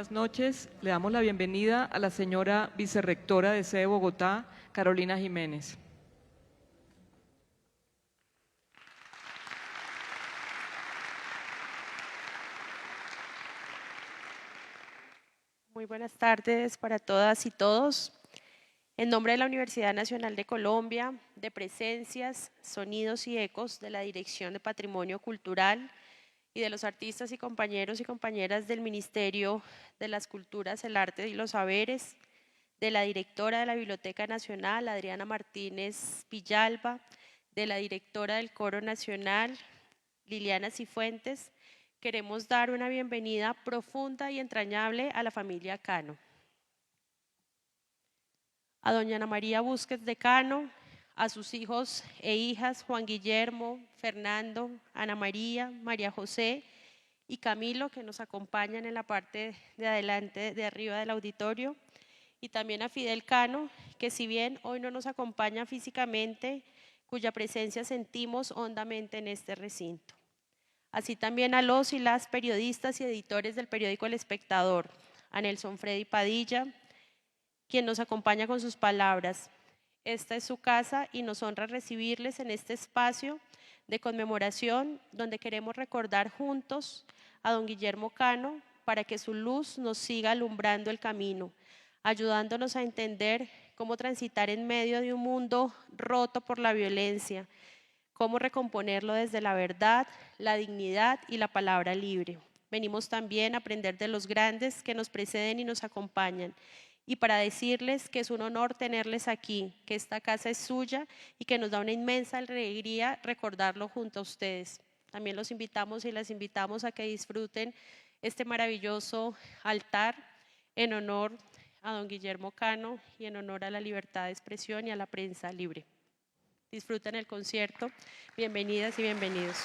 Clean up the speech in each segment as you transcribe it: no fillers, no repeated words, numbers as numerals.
buenas noches. Le damos la bienvenida a la señora vicerrectora de sede Bogotá, Carolina Jiménez. Muy buenas tardes para todas y todos. En nombre de la Universidad Nacional de Colombia, de Presencias, Sonidos y Ecos de la Dirección de Patrimonio Cultural y de los artistas y compañeros y compañeras del Ministerio de las Culturas, el Arte y los Saberes, de la directora de la Biblioteca Nacional, Adriana Martínez Villalba, de la directora del Coro Nacional, Liliana Cifuentes, queremos dar una bienvenida profunda y entrañable a la familia Cano. A doña Ana María Búsquez de Cano, a sus hijos e hijas Juan Guillermo, Fernando, Ana María, María José y Camilo, que nos acompañan en la parte de adelante, de arriba del auditorio, y también a Fidel Cano, que si bien hoy no nos acompaña físicamente, cuya presencia sentimos hondamente en este recinto. Así también a los y las periodistas y editores del periódico El Espectador, a Nelson Freddy Padilla, quien nos acompaña con sus palabras. Esta es su casa y nos honra recibirles en este espacio de conmemoración donde queremos recordar juntos a don Guillermo Cano para que su luz nos siga alumbrando el camino, ayudándonos a entender cómo transitar en medio de un mundo roto por la violencia, cómo recomponerlo desde la verdad, la dignidad y la palabra libre. Venimos también a aprender de los grandes que nos preceden y nos acompañan, y para decirles que es un honor tenerles aquí, que esta casa es suya y que nos da una inmensa alegría recordarlo junto a ustedes. También los invitamos y las invitamos a que disfruten este maravilloso altar en honor a don Guillermo Cano y en honor a la libertad de expresión y a la prensa libre. Disfruten el concierto. Bienvenidas y bienvenidos.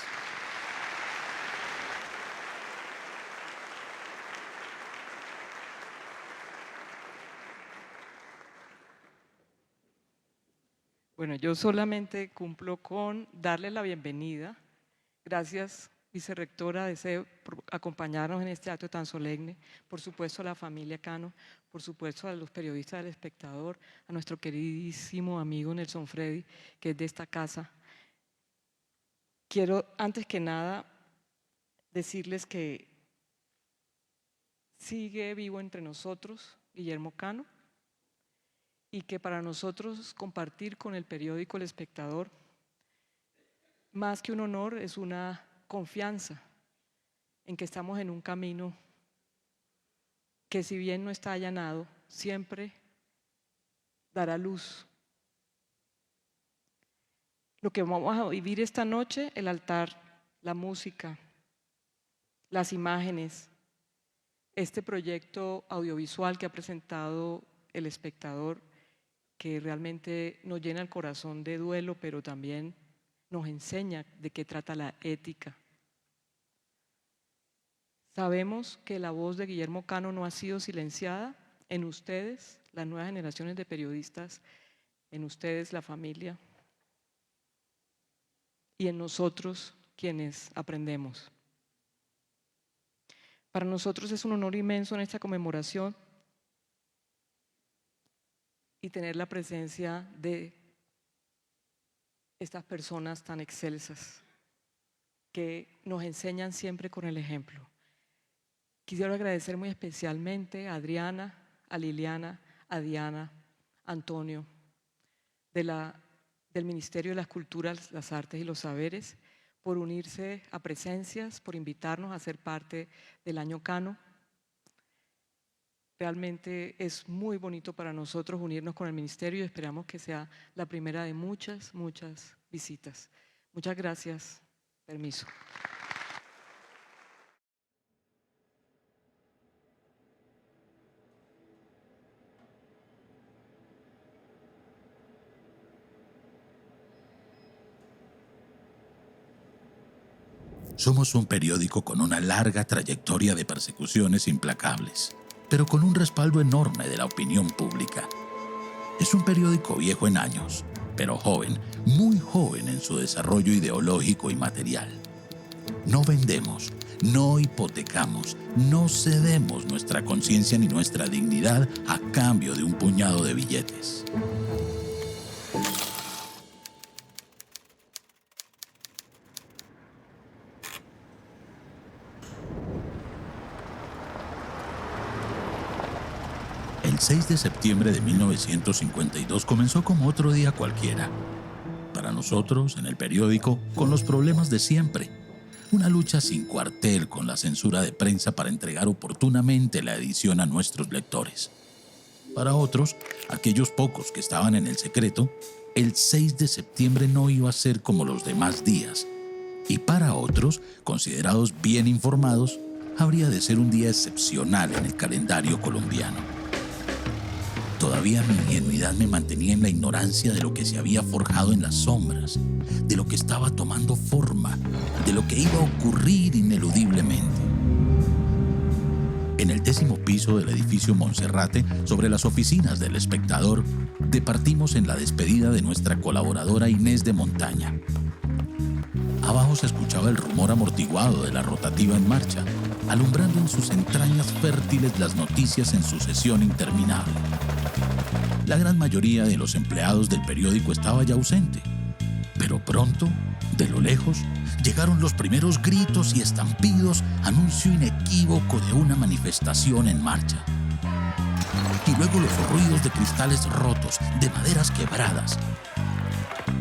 Bueno, yo solamente cumplo con darle la bienvenida. Gracias, vicerrectora de sede, por acompañarnos en este acto tan solemne. Por supuesto, a la familia Cano, por supuesto, a los periodistas del Espectador, a nuestro queridísimo amigo Nelson Freddy, que es de esta casa. Quiero, antes que nada, decirles que sigue vivo entre nosotros Guillermo Cano y que para nosotros compartir con el periódico El Espectador, más que un honor, es una confianza en que estamos en un camino que, si bien no está allanado, siempre dará luz. Lo que vamos a vivir esta noche, el altar, la música, las imágenes, este proyecto audiovisual que ha presentado El Espectador, que realmente nos llena el corazón de duelo, pero también nos enseña de qué trata la ética. Sabemos que la voz de Guillermo Cano no ha sido silenciada en ustedes, las nuevas generaciones de periodistas, en ustedes, la familia, y en nosotros, quienes aprendemos. Para nosotros es un honor inmenso en esta conmemoración y tener la presencia de estas personas tan excelsas que nos enseñan siempre con el ejemplo. Quisiera agradecer muy especialmente a Adriana, a Liliana, a Diana, a Antonio, del Ministerio de las Culturas, las Artes y los Saberes, por unirse a Presencias, por invitarnos a ser parte del Año Cano. Realmente es muy bonito para nosotros unirnos con el Ministerio y esperamos que sea la primera de muchas, muchas visitas. Muchas gracias. Permiso. Somos un periódico con una larga trayectoria de persecuciones implacables, pero con un respaldo enorme de la opinión pública. Es un periódico viejo en años, pero joven, muy joven en su desarrollo ideológico y material. No vendemos, no hipotecamos, no cedemos nuestra conciencia ni nuestra dignidad a cambio de un puñado de billetes. El 6 de septiembre de 1952 comenzó como otro día cualquiera. Para nosotros, en el periódico, con los problemas de siempre. Una lucha sin cuartel con la censura de prensa para entregar oportunamente la edición a nuestros lectores. Para otros, aquellos pocos que estaban en el secreto, el 6 de septiembre no iba a ser como los demás días. Y para otros, considerados bien informados, habría de ser un día excepcional en el calendario colombiano. Todavía mi ingenuidad me mantenía en la ignorancia de lo que se había forjado en las sombras, de lo que estaba tomando forma, de lo que iba a ocurrir ineludiblemente. En el 10º piso del edificio Monserrate, sobre las oficinas del Espectador, departimos en la despedida de nuestra colaboradora Inés de Montaña. Abajo se escuchaba el rumor amortiguado de la rotativa en marcha, alumbrando en sus entrañas fértiles las noticias en sucesión interminable. La gran mayoría de los empleados del periódico estaba ya ausente, pero pronto, de lo lejos, llegaron los primeros gritos y estampidos, anuncio inequívoco de una manifestación en marcha. Y luego los ruidos de cristales rotos, de maderas quebradas.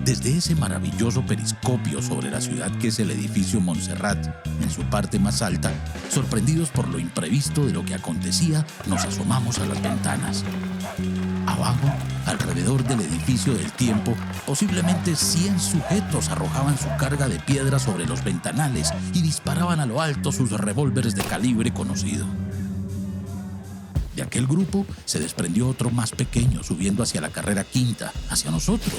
Desde ese maravilloso periscopio sobre la ciudad que es el edificio Montserrat, en su parte más alta, sorprendidos por lo imprevisto de lo que acontecía, nos asomamos a las ventanas. Abajo, alrededor del edificio del Tiempo, posiblemente 100 sujetos arrojaban su carga de piedras sobre los ventanales y disparaban a lo alto sus revólveres de calibre conocido. De aquel grupo se desprendió otro más pequeño, subiendo hacia la carrera quinta, hacia nosotros.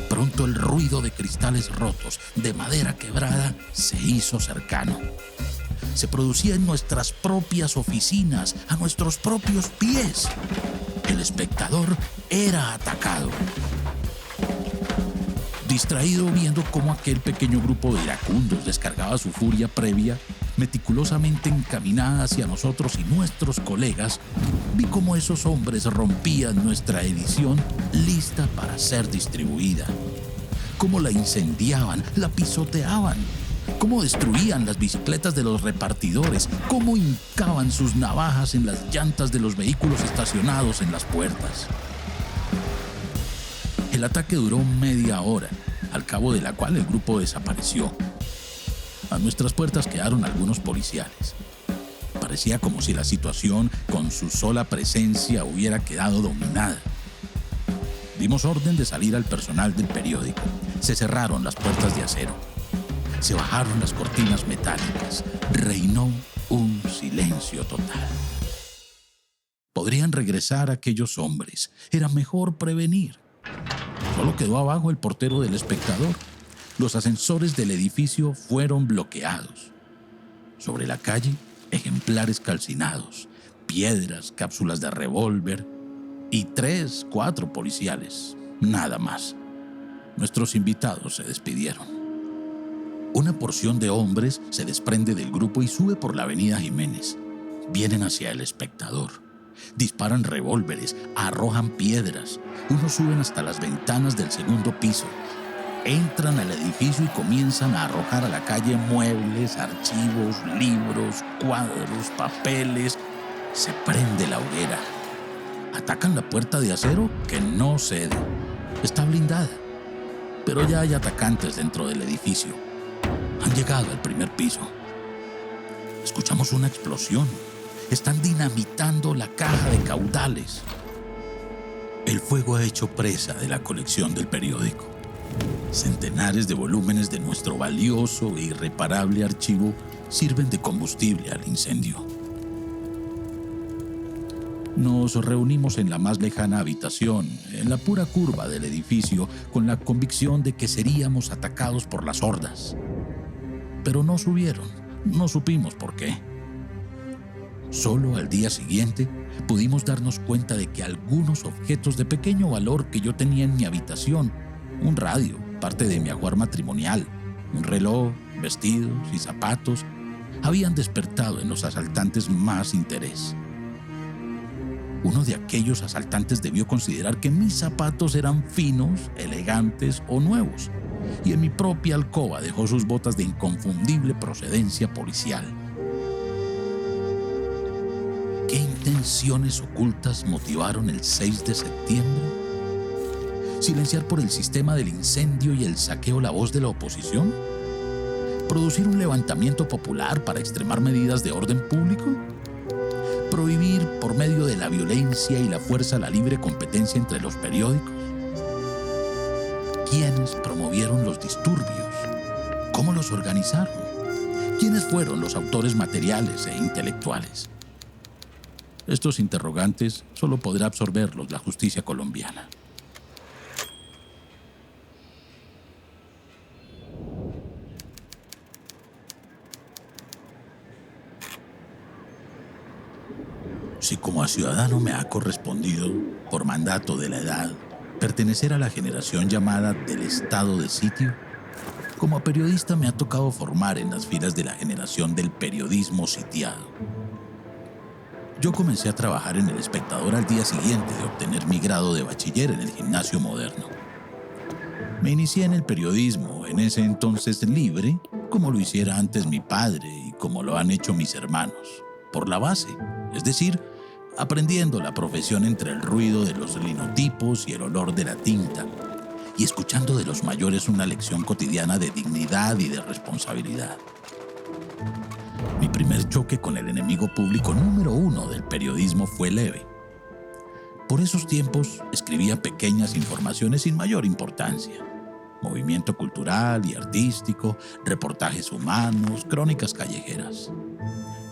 Pronto el ruido de cristales rotos, de madera quebrada, se hizo cercano. Se producía en nuestras propias oficinas, a nuestros propios pies. El Espectador era atacado. Distraído viendo cómo aquel pequeño grupo de iracundos descargaba su furia previa, meticulosamente encaminada hacia nosotros y nuestros colegas, vi cómo esos hombres rompían nuestra edición lista para ser distribuida. Cómo la incendiaban, la pisoteaban, cómo destruían las bicicletas de los repartidores, cómo hincaban sus navajas en las llantas de los vehículos estacionados en las puertas. El ataque duró media hora, al cabo de la cual el grupo desapareció. A nuestras puertas quedaron algunos policiales. Parecía como si la situación, con su sola presencia, hubiera quedado dominada. Dimos orden de salir al personal del periódico. Se cerraron las puertas de acero. Se bajaron las cortinas metálicas. Reinó un silencio total. Podrían regresar aquellos hombres. Era mejor prevenir. Solo quedó abajo el portero del Espectador. Los ascensores del edificio fueron bloqueados. Sobre la calle, ejemplares calcinados, piedras, cápsulas de revólver y 3, 4 policiales. Nada más. Nuestros invitados se despidieron. Una porción de hombres se desprende del grupo y sube por la avenida Jiménez. Vienen hacia el Espectador. Disparan revólveres, arrojan piedras. Unos suben hasta las ventanas del segundo piso. Entran al edificio y comienzan a arrojar a la calle muebles, archivos, libros, cuadros, papeles. Se prende la hoguera. Atacan la puerta de acero que no cede. Está blindada. Pero ya hay atacantes dentro del edificio. Han llegado al primer piso. Escuchamos una explosión. Están dinamitando la caja de caudales. El fuego ha hecho presa de la colección del periódico. Centenares de volúmenes de nuestro valioso e irreparable archivo sirven de combustible al incendio. Nos reunimos en la más lejana habitación, en la pura curva del edificio, con la convicción de que seríamos atacados por las hordas. Pero no subieron, no supimos por qué. Solo al día siguiente pudimos darnos cuenta de que algunos objetos de pequeño valor que yo tenía en mi habitación, un radio, parte de mi ajuar matrimonial, un reloj, vestidos y zapatos habían despertado en los asaltantes más interés. Uno de aquellos asaltantes debió considerar que mis zapatos eran finos, elegantes o nuevos, y en mi propia alcoba dejó sus botas de inconfundible procedencia policial. ¿Qué intenciones ocultas motivaron el 6 de septiembre? ¿Silenciar por el sistema del incendio y el saqueo la voz de la oposición? ¿Producir un levantamiento popular para extremar medidas de orden público? ¿Prohibir por medio de la violencia y la fuerza la libre competencia entre los periódicos? ¿Quiénes promovieron los disturbios? ¿Cómo los organizaron? ¿Quiénes fueron los autores materiales e intelectuales? Estos interrogantes solo podrá absorberlos la justicia colombiana. Si como a ciudadano me ha correspondido, por mandato de la edad, pertenecer a la generación llamada del estado de sitio, como a periodista me ha tocado formar en las filas de la generación del periodismo sitiado. Yo comencé a trabajar en El Espectador al día siguiente de obtener mi grado de bachiller en el Gimnasio Moderno. Me inicié en el periodismo, en ese entonces libre, como lo hiciera antes mi padre y como lo han hecho mis hermanos, por la base, es decir, aprendiendo la profesión entre el ruido de los linotipos y el olor de la tinta, y escuchando de los mayores una lección cotidiana de dignidad y de responsabilidad. Mi primer choque con el enemigo público número 1 del periodismo fue leve. Por esos tiempos escribía pequeñas informaciones sin mayor importancia: movimiento cultural y artístico, reportajes humanos, crónicas callejeras.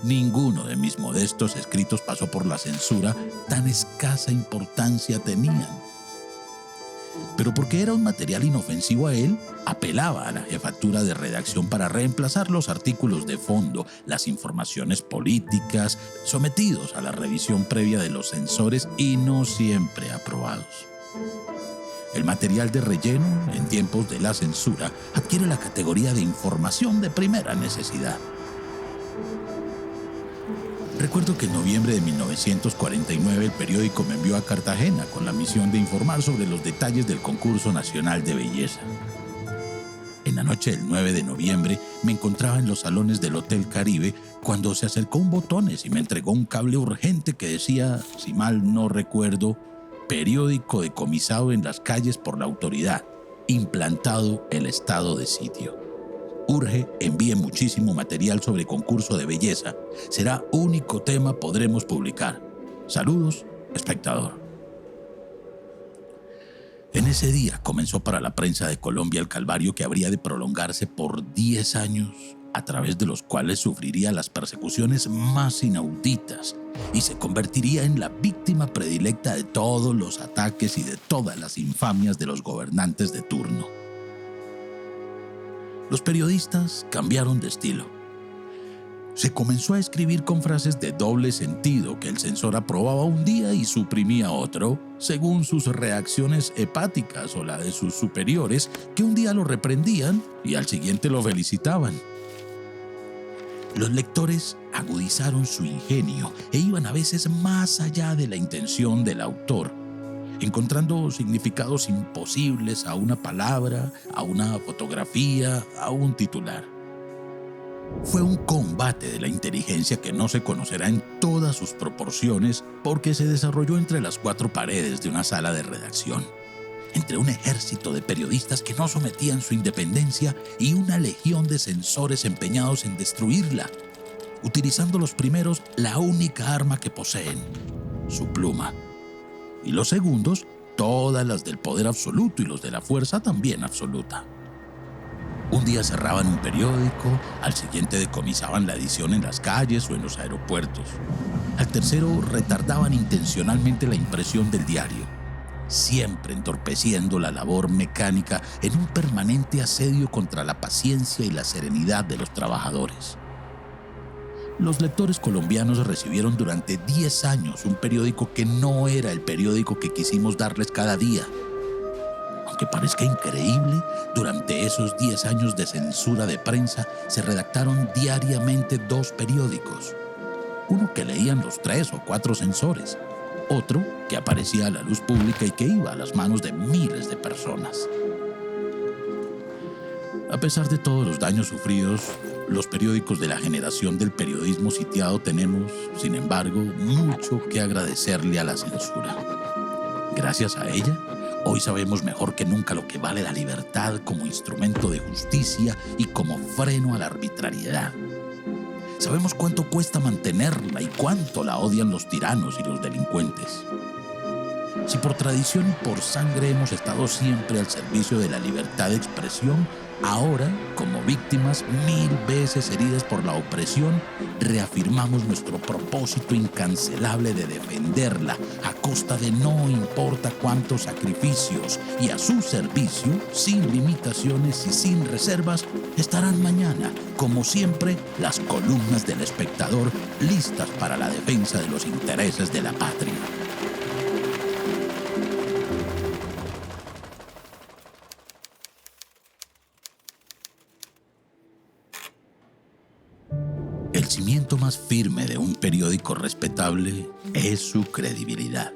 Ninguno de mis modestos escritos pasó por la censura, tan escasa importancia tenían. Pero porque era un material inofensivo a él, apelaba a la jefatura de redacción para reemplazar los artículos de fondo, las informaciones políticas, sometidos a la revisión previa de los censores y no siempre aprobados. El material de relleno, en tiempos de la censura, adquiere la categoría de información de primera necesidad. Recuerdo que en noviembre de 1949 el periódico me envió a Cartagena con la misión de informar sobre los detalles del concurso nacional de belleza. En la noche del 9 de noviembre me encontraba en los salones del Hotel Caribe cuando se acercó un botones y me entregó un cable urgente que decía, si mal no recuerdo, periódico decomisado en las calles por la autoridad, implantado el estado de sitio. Urge, envíe muchísimo material sobre concurso de belleza. Será único tema podremos publicar. Saludos, Espectador. En ese día comenzó para la prensa de Colombia el calvario que habría de prolongarse por 10 años, a través de los cuales sufriría las persecuciones más inauditas y se convertiría en la víctima predilecta de todos los ataques y de todas las infamias de los gobernantes de turno. Los periodistas cambiaron de estilo. Se comenzó a escribir con frases de doble sentido que el censor aprobaba un día y suprimía otro, según sus reacciones hepáticas o la de sus superiores, que un día lo reprendían y al siguiente lo felicitaban. Los lectores agudizaron su ingenio e iban a veces más allá de la intención del autor, encontrando significados imposibles a una palabra, a una fotografía, a un titular. Fue un combate de la inteligencia que no se conocerá en todas sus proporciones porque se desarrolló entre las 4 paredes de una sala de redacción, entre un ejército de periodistas que no sometían su independencia y una legión de censores empeñados en destruirla, utilizando los primeros la única arma que poseen, su pluma. Y los segundos, todas las del poder absoluto y los de la fuerza también absoluta. Un día cerraban un periódico, al siguiente decomisaban la edición en las calles o en los aeropuertos. Al tercero retardaban intencionalmente la impresión del diario, siempre entorpeciendo la labor mecánica en un permanente asedio contra la paciencia y la serenidad de los trabajadores. Los lectores colombianos recibieron durante 10 años un periódico que no era el periódico que quisimos darles cada día. Aunque parezca increíble, durante de esos 10 años de censura de prensa se redactaron diariamente 2 periódicos. Uno que leían los 3 o 4 censores, otro que aparecía a la luz pública y que iba a las manos de miles de personas. A pesar de todos los daños sufridos, los periódicos de la generación del periodismo sitiado tenemos, sin embargo, mucho que agradecerle a la censura. Gracias a ella, hoy sabemos mejor que nunca lo que vale la libertad como instrumento de justicia y como freno a la arbitrariedad. Sabemos cuánto cuesta mantenerla y cuánto la odian los tiranos y los delincuentes. Si por tradición y por sangre hemos estado siempre al servicio de la libertad de expresión, ahora, como víctimas 1000 veces heridas por la opresión, reafirmamos nuestro propósito incancelable de defenderla a costa de no importa cuántos sacrificios, y a su servicio, sin limitaciones y sin reservas, estarán mañana, como siempre, las columnas del Espectador listas para la defensa de los intereses de la patria. El cimiento más firme de un periódico respetable es su credibilidad.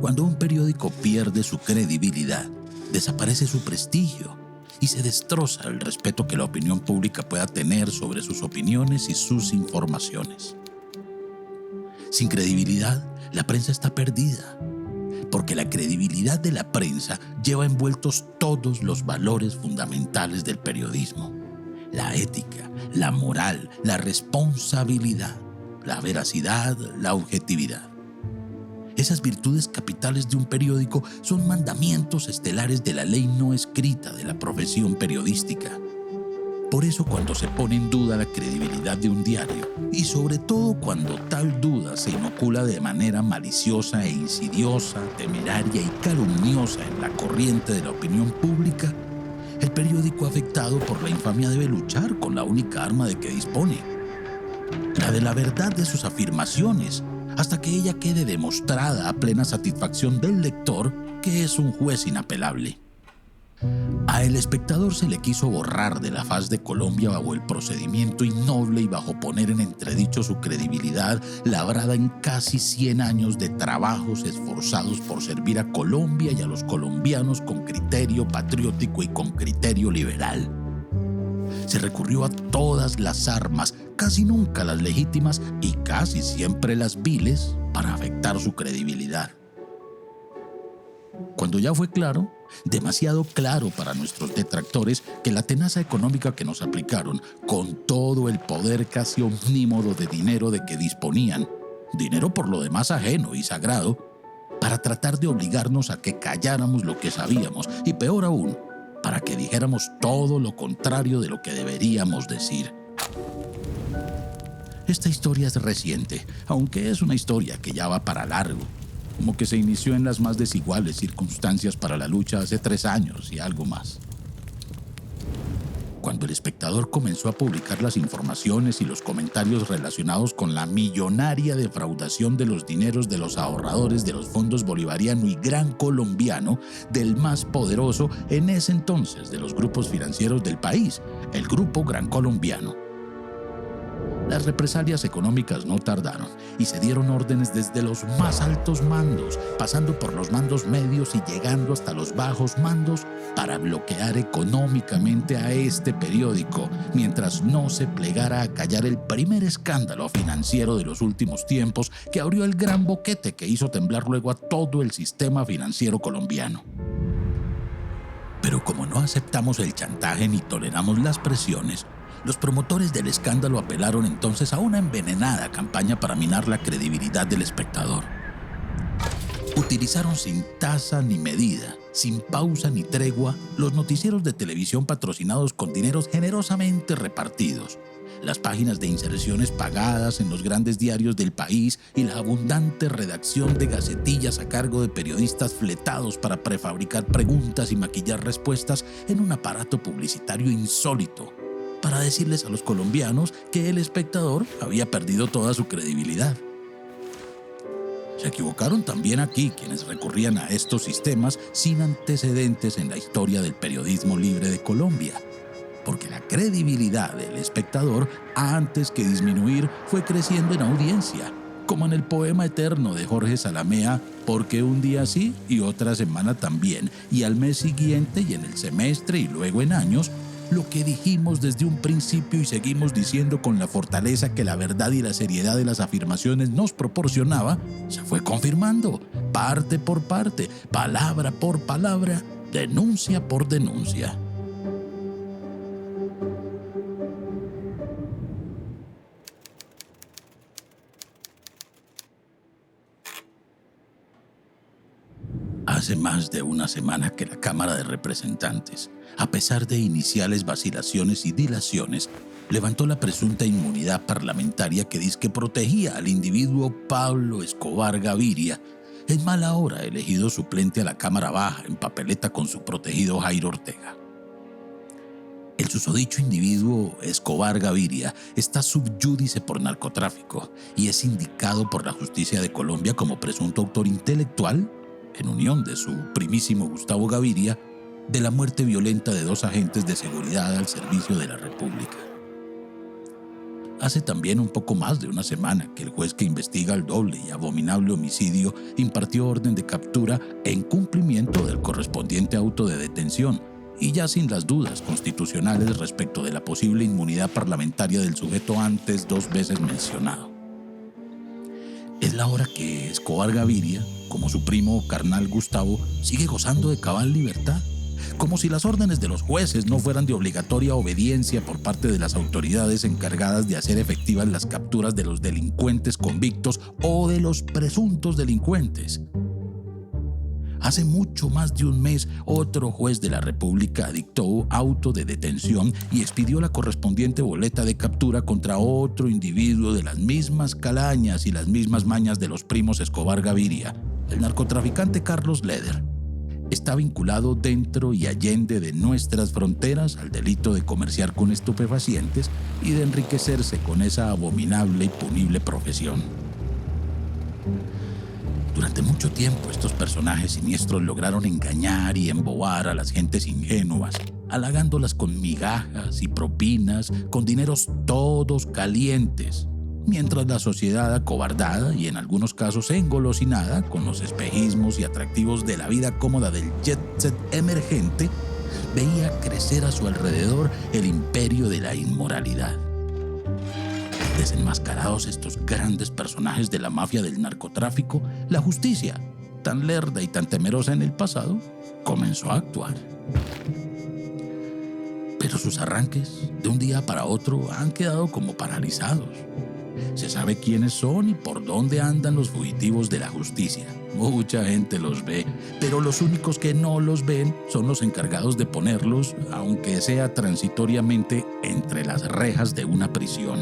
Cuando un periódico pierde su credibilidad, desaparece su prestigio y se destroza el respeto que la opinión pública pueda tener sobre sus opiniones y sus informaciones. Sin credibilidad, la prensa está perdida, porque la credibilidad de la prensa lleva envueltos todos los valores fundamentales del periodismo: la ética, la moral, la responsabilidad, la veracidad, la objetividad. Esas virtudes capitales de un periódico son mandamientos estelares de la ley no escrita de la profesión periodística. Por eso, cuando se pone en duda la credibilidad de un diario, y sobre todo cuando tal duda se inocula de manera maliciosa e insidiosa, temeraria y calumniosa en la corriente de la opinión pública, el periódico afectado por la infamia debe luchar con la única arma de que dispone, la de la verdad de sus afirmaciones, hasta que ella quede demostrada a plena satisfacción del lector que es un juez inapelable. A El Espectador se le quiso borrar de la faz de Colombia bajo el procedimiento innoble y bajo poner en entredicho su credibilidad labrada en casi 100 años de trabajos esforzados por servir a Colombia y a los colombianos con criterio patriótico y con criterio liberal. Se recurrió a todas las armas, casi nunca las legítimas y casi siempre las viles, para afectar su credibilidad. Cuando ya fue claro, demasiado claro para nuestros detractores, que la tenaza económica que nos aplicaron, con todo el poder casi omnímodo de dinero de que disponían, dinero por lo demás ajeno y sagrado, para tratar de obligarnos a que calláramos lo que sabíamos, y peor aún, para que dijéramos todo lo contrario de lo que deberíamos decir. Esta historia es reciente, aunque es una historia que ya va para largo, como que se inició en las más desiguales circunstancias para la lucha hace 3 años y algo más. Cuando El Espectador comenzó a publicar las informaciones y los comentarios relacionados con la millonaria defraudación de los dineros de los ahorradores de los fondos bolivariano y Gran Colombiano, del más poderoso en ese entonces de los grupos financieros del país, el Grupo Gran Colombiano. Las represalias económicas no tardaron y se dieron órdenes desde los más altos mandos, pasando por los mandos medios y llegando hasta los bajos mandos, para bloquear económicamente a este periódico, mientras no se plegara a callar el primer escándalo financiero de los últimos tiempos, que abrió el gran boquete que hizo temblar luego a todo el sistema financiero colombiano. Pero como no aceptamos el chantaje ni toleramos las presiones, los promotores del escándalo apelaron entonces a una envenenada campaña para minar la credibilidad del Espectador. Utilizaron sin tasa ni medida, sin pausa ni tregua, los noticieros de televisión patrocinados con dineros generosamente repartidos, las páginas de inserciones pagadas en los grandes diarios del país y la abundante redacción de gacetillas a cargo de periodistas fletados para prefabricar preguntas y maquillar respuestas en un aparato publicitario insólito, para decirles a los colombianos que El Espectador había perdido toda su credibilidad. Se equivocaron también aquí quienes recurrían a estos sistemas sin antecedentes en la historia del periodismo libre de Colombia, porque la credibilidad del espectador, antes que disminuir, fue creciendo en audiencia, como en el poema eterno de Jorge Salamea, porque un día sí y otra semana también, y al mes siguiente y en el semestre y luego en años, lo que dijimos desde un principio y seguimos diciendo con la fortaleza que la verdad y la seriedad de las afirmaciones nos proporcionaba, se fue confirmando, parte por parte, palabra por palabra, denuncia por denuncia. Hace más de una semana que la Cámara de Representantes, a pesar de iniciales vacilaciones y dilaciones, levantó la presunta inmunidad parlamentaria que dizque protegía al individuo Pablo Escobar Gaviria, en mala hora elegido suplente a la Cámara Baja en papeleta con su protegido Jairo Ortega. El susodicho individuo Escobar Gaviria está sub iudice por narcotráfico y es indicado por la justicia de Colombia como presunto autor intelectual, en unión de su primísimo Gustavo Gaviria, de la muerte violenta de 2 agentes de seguridad al servicio de la República. Hace también un poco más de una semana que el juez que investiga el doble y abominable homicidio impartió orden de captura en cumplimiento del correspondiente auto de detención y ya sin las dudas constitucionales respecto de la posible inmunidad parlamentaria del sujeto antes 2 veces mencionado. Es la hora que Escobar Gaviria, como su primo carnal Gustavo, sigue gozando de cabal libertad, como si las órdenes de los jueces no fueran de obligatoria obediencia por parte de las autoridades encargadas de hacer efectivas las capturas de los delincuentes convictos o de los presuntos delincuentes. Hace mucho más de un mes, otro juez de la República dictó auto de detención y expidió la correspondiente boleta de captura contra otro individuo de las mismas calañas y las mismas mañas de los primos Escobar Gaviria, el narcotraficante Carlos Leder. Está vinculado dentro y allende de nuestras fronteras al delito de comerciar con estupefacientes y de enriquecerse con esa abominable y punible profesión. Durante mucho tiempo estos personajes siniestros lograron engañar y embobar a las gentes ingenuas, halagándolas con migajas y propinas, con dineros todos calientes, mientras la sociedad acobardada y en algunos casos engolosinada con los espejismos y atractivos de la vida cómoda del jet set emergente, veía crecer a su alrededor el imperio de la inmoralidad. Desenmascarados estos grandes personajes de la mafia del narcotráfico, la justicia, tan lerda y tan temerosa en el pasado, comenzó a actuar. Pero sus arranques, de un día para otro, han quedado como paralizados. Se sabe quiénes son y por dónde andan los fugitivos de la justicia. Mucha gente los ve, pero los únicos que no los ven son los encargados de ponerlos, aunque sea transitoriamente, entre las rejas de una prisión.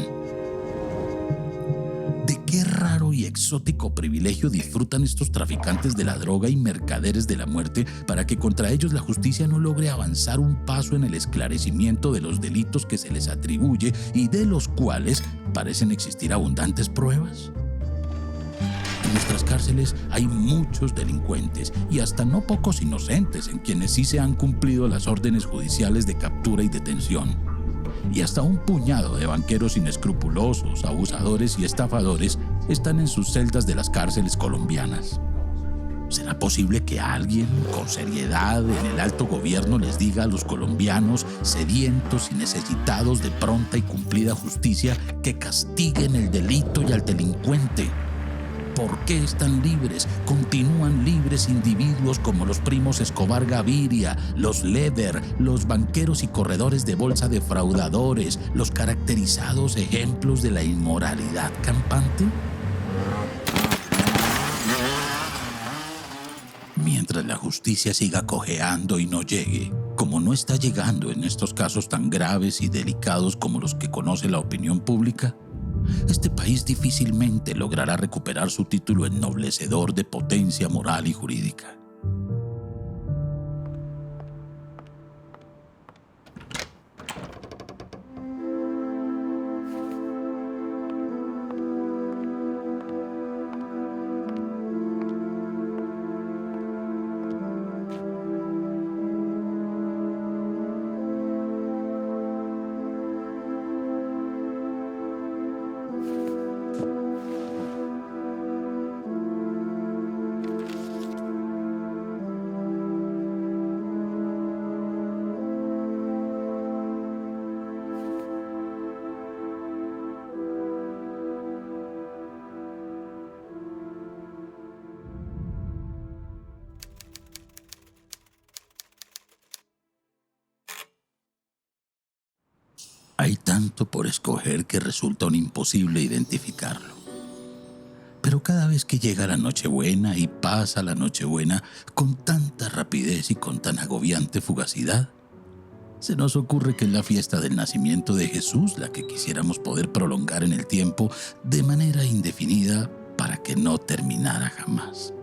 ¿De qué raro y exótico privilegio disfrutan estos traficantes de la droga y mercaderes de la muerte para que contra ellos la justicia no logre avanzar un paso en el esclarecimiento de los delitos que se les atribuye y de los cuales parecen existir abundantes pruebas? En nuestras cárceles hay muchos delincuentes y hasta no pocos inocentes en quienes sí se han cumplido las órdenes judiciales de captura y detención. Y hasta un puñado de banqueros inescrupulosos, abusadores y estafadores están en sus celdas de las cárceles colombianas. ¿Será posible que alguien, con seriedad, en el alto gobierno les diga a los colombianos, sedientos y necesitados de pronta y cumplida justicia, que castiguen el delito y al delincuente? ¿Por qué están libres, continúan libres individuos como los primos Escobar Gaviria, los Leder, los banqueros y corredores de bolsa defraudadores, los caracterizados ejemplos de la inmoralidad campante? Mientras la justicia siga cojeando y no llegue, como no está llegando en estos casos tan graves y delicados como los que conoce la opinión pública, este país difícilmente logrará recuperar su título ennoblecedor de potencia moral y jurídica. Hay tanto por escoger que resulta un imposible identificarlo. Pero cada vez que llega la Nochebuena y pasa la Nochebuena con tanta rapidez y con tan agobiante fugacidad, se nos ocurre que es la fiesta del nacimiento de Jesús la que quisiéramos poder prolongar en el tiempo de manera indefinida para que no terminara jamás.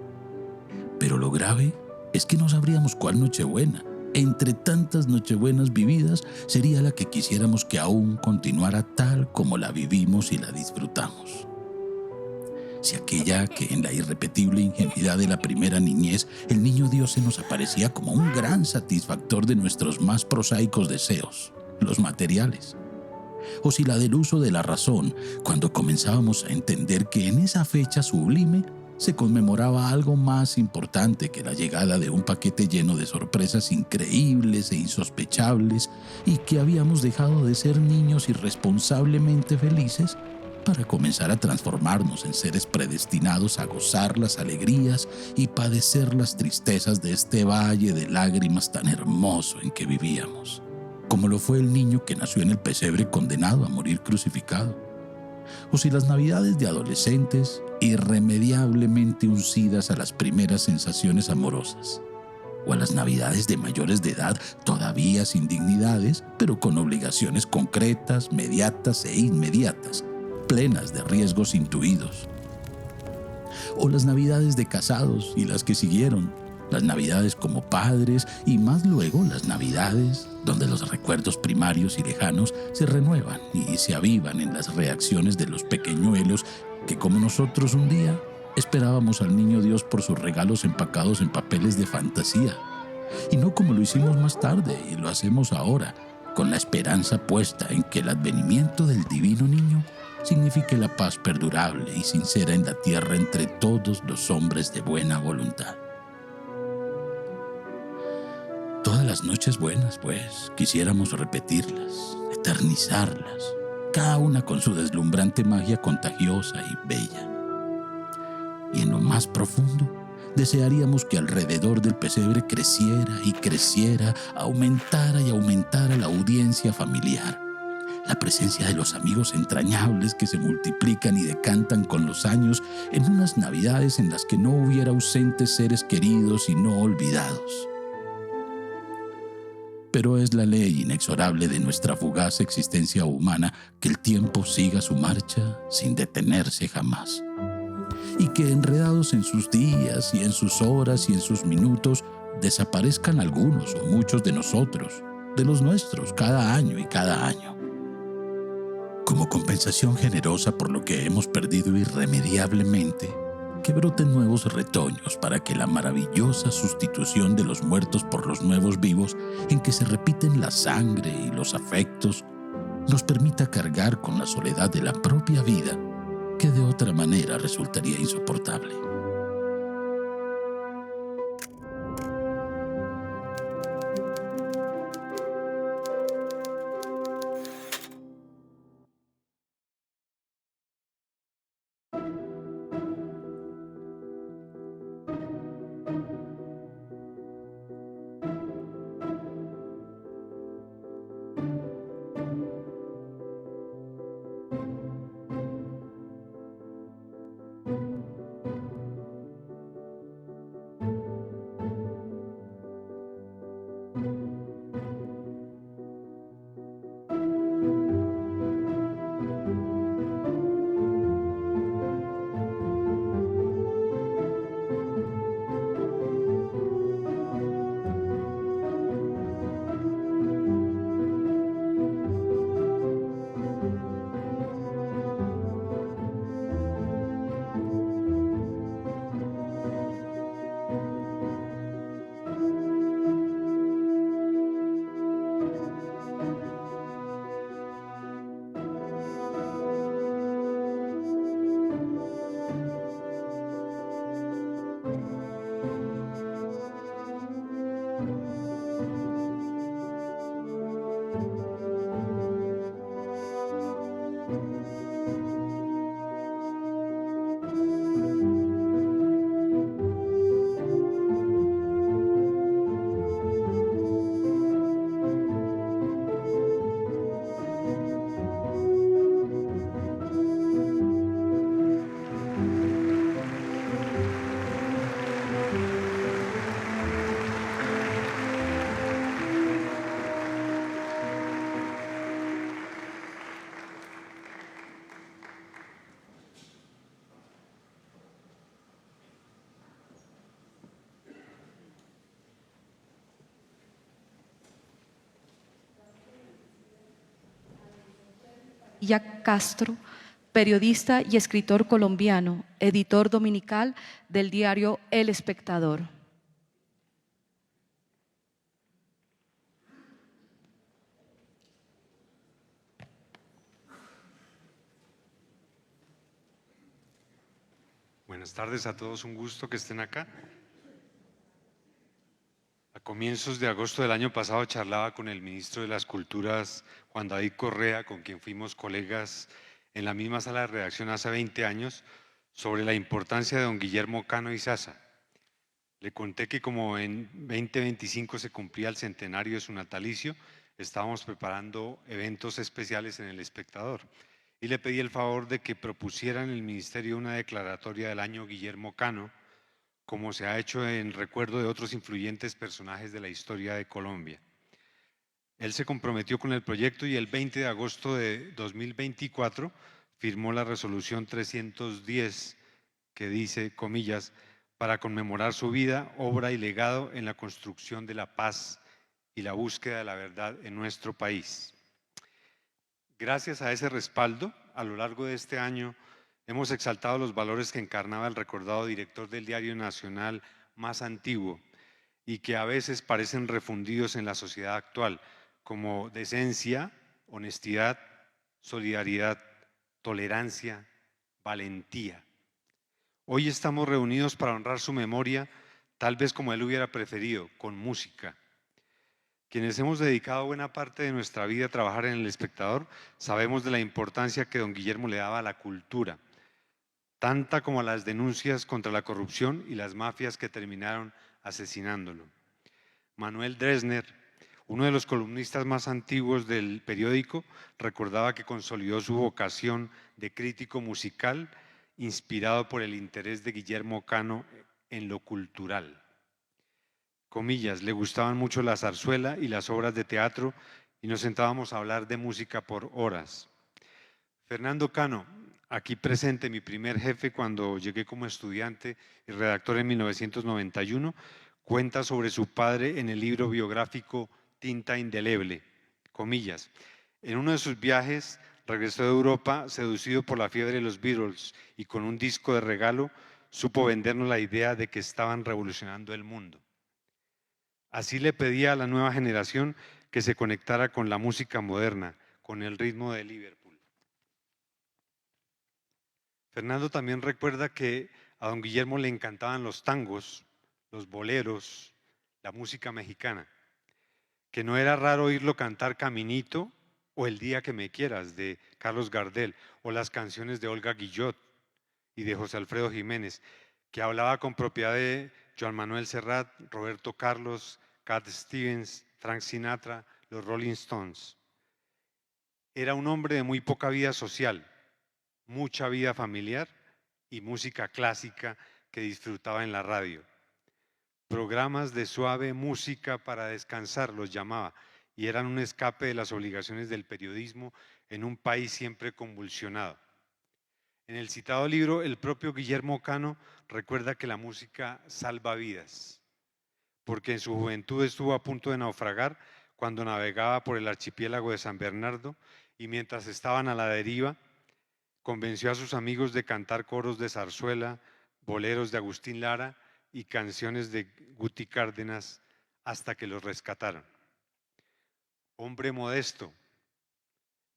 Pero lo grave es que no sabríamos cuál Nochebuena, entre tantas Nochebuenas vividas, sería la que quisiéramos que aún continuara tal como la vivimos y la disfrutamos. Si aquella que en la irrepetible ingenuidad de la primera niñez el niño Dios se nos aparecía como un gran satisfactor de nuestros más prosaicos deseos, los materiales. O si la del uso de la razón, cuando comenzábamos a entender que en esa fecha sublime se conmemoraba algo más importante que la llegada de un paquete lleno de sorpresas increíbles e insospechables y que habíamos dejado de ser niños irresponsablemente felices para comenzar a transformarnos en seres predestinados a gozar las alegrías y padecer las tristezas de este valle de lágrimas tan hermoso en que vivíamos, como lo fue el niño que nació en el pesebre condenado a morir crucificado. O si las navidades de adolescentes, irremediablemente uncidas a las primeras sensaciones amorosas, o a las navidades de mayores de edad, todavía sin dignidades, pero con obligaciones concretas, mediatas e inmediatas, plenas de riesgos intuidos. O las navidades de casados y las que siguieron, las navidades como padres y más luego las navidades donde los recuerdos primarios y lejanos se renuevan y se avivan en las reacciones de los pequeñuelos que, como nosotros un día, esperábamos al niño Dios por sus regalos empacados en papeles de fantasía, y no como lo hicimos más tarde y lo hacemos ahora, con la esperanza puesta en que el advenimiento del divino niño signifique la paz perdurable y sincera en la tierra entre todos los hombres de buena voluntad. Todas las noches buenas, pues, quisiéramos repetirlas, eternizarlas, cada una con su deslumbrante magia contagiosa y bella. Y en lo más profundo, desearíamos que alrededor del pesebre creciera y creciera, aumentara y aumentara la audiencia familiar, la presencia de los amigos entrañables que se multiplican y decantan con los años en unas navidades en las que no hubiera ausentes seres queridos y no olvidados. Pero es la ley inexorable de nuestra fugaz existencia humana que el tiempo siga su marcha sin detenerse jamás, y que enredados en sus días y en sus horas y en sus minutos desaparezcan algunos o muchos de nosotros, de los nuestros, cada año y cada año. Como compensación generosa por lo que hemos perdido irremediablemente, que broten nuevos retoños para que la maravillosa sustitución de los muertos por los nuevos vivos, en que se repiten la sangre y los afectos, nos permita cargar con la soledad de la propia vida, que de otra manera resultaría insoportable. Mantilla Castro, periodista y escritor colombiano, editor dominical del diario El Espectador. Buenas tardes a todos, un gusto que estén acá. A comienzos de agosto del año pasado charlaba con el ministro de las Culturas, Juan David Correa, con quien fuimos colegas en la misma sala de redacción hace 20 años, sobre la importancia de don Guillermo Cano Izaza. Le conté que como en 2025 se cumplía el centenario de su natalicio, estábamos preparando eventos especiales en El Espectador y le pedí el favor de que propusieran en el ministerio una declaratoria del año Guillermo Cano, como se ha hecho en recuerdo de otros influyentes personajes de la historia de Colombia. Él se comprometió con el proyecto y el 20 de agosto de 2024 firmó la resolución 310 que dice, comillas, para conmemorar su vida, obra y legado en la construcción de la paz y la búsqueda de la verdad en nuestro país. Gracias a ese respaldo, a lo largo de este año, hemos exaltado los valores que encarnaba el recordado director del diario nacional más antiguo y que a veces parecen refundidos en la sociedad actual, como decencia, honestidad, solidaridad, tolerancia, valentía. Hoy estamos reunidos para honrar su memoria, tal vez como él hubiera preferido, con música. Quienes hemos dedicado buena parte de nuestra vida a trabajar en El Espectador, sabemos de la importancia que don Guillermo le daba a la cultura, tanta como a las denuncias contra la corrupción y las mafias que terminaron asesinándolo. Manuel Dresner, uno de los columnistas más antiguos del periódico, recordaba que consolidó su vocación de crítico musical inspirado por el interés de Guillermo Cano en lo cultural. Comillas, le gustaban mucho la zarzuela y las obras de teatro y nos sentábamos a hablar de música por horas. Fernando Cano, aquí presente, mi primer jefe cuando llegué como estudiante y redactor en 1991, cuenta sobre su padre en el libro biográfico Tinta Indeleble, comillas. En uno de sus viajes regresó de Europa seducido por la fiebre de los Beatles y con un disco de regalo supo vendernos la idea de que estaban revolucionando el mundo. Así le pedía a la nueva generación que se conectara con la música moderna, con el ritmo de Liverpool. Fernando también recuerda que a don Guillermo le encantaban los tangos, los boleros, la música mexicana, que no era raro oírlo cantar Caminito o El día que me quieras de Carlos Gardel o las canciones de Olga Guillot y de José Alfredo Jiménez, que hablaba con propiedad de Joan Manuel Serrat, Roberto Carlos, Cat Stevens, Frank Sinatra, los Rolling Stones. Era un hombre de muy poca vida social, mucha vida familiar y música clásica que disfrutaba en la radio. Programas de suave música para descansar los llamaba y eran un escape de las obligaciones del periodismo en un país siempre convulsionado. En el citado libro, el propio Guillermo Cano recuerda que la música salva vidas, porque en su juventud estuvo a punto de naufragar cuando navegaba por el archipiélago de San Bernardo y mientras estaban a la deriva, convenció a sus amigos de cantar coros de zarzuela, boleros de Agustín Lara y canciones de Guti Cárdenas hasta que los rescataron. Hombre modesto,